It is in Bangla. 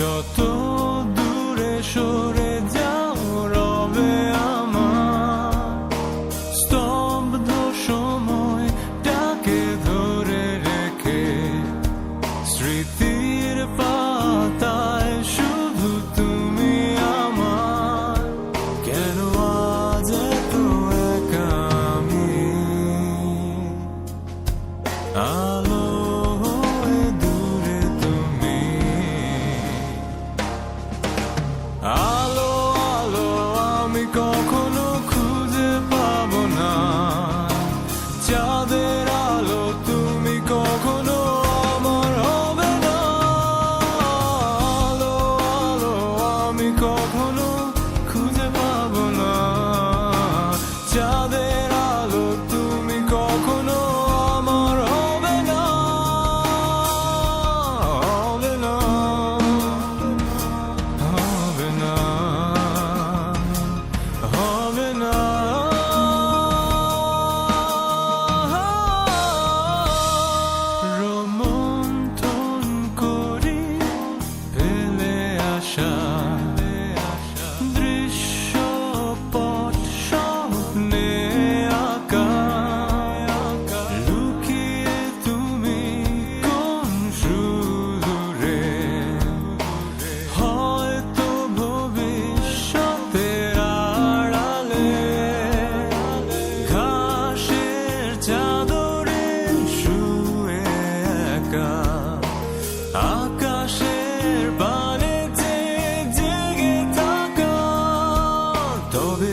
যত দূরে সরে যাও রবে আমার স্তব্ধ সময়টাকে ধরে রেখে স্মৃতির পাতায় শুধু তুমি আমার কেন আজ এত একা আমি আলো হয়ে দূরে তুমি আলো আলো আমি কখনো খুঁজে পাবো না চাঁদের আলো তুমি কখনো আমার হবে না আলো আলো আমি কখনো খুঁজে পাবো না চাঁদের আলো তুমি কখনো আমার হবে না হবে না হবে না হবে না রোমন্থন করি ফেলে আসা দৃশ্যপট স্বপ্নে আঁকা লুকিয়ে তুমি কোন সুদূরে হয়তো ভবিষ্যতের আড়ালে ঘাসের চাদরে শুয়ে একা আকাশের পানে জেগে থাকা তবে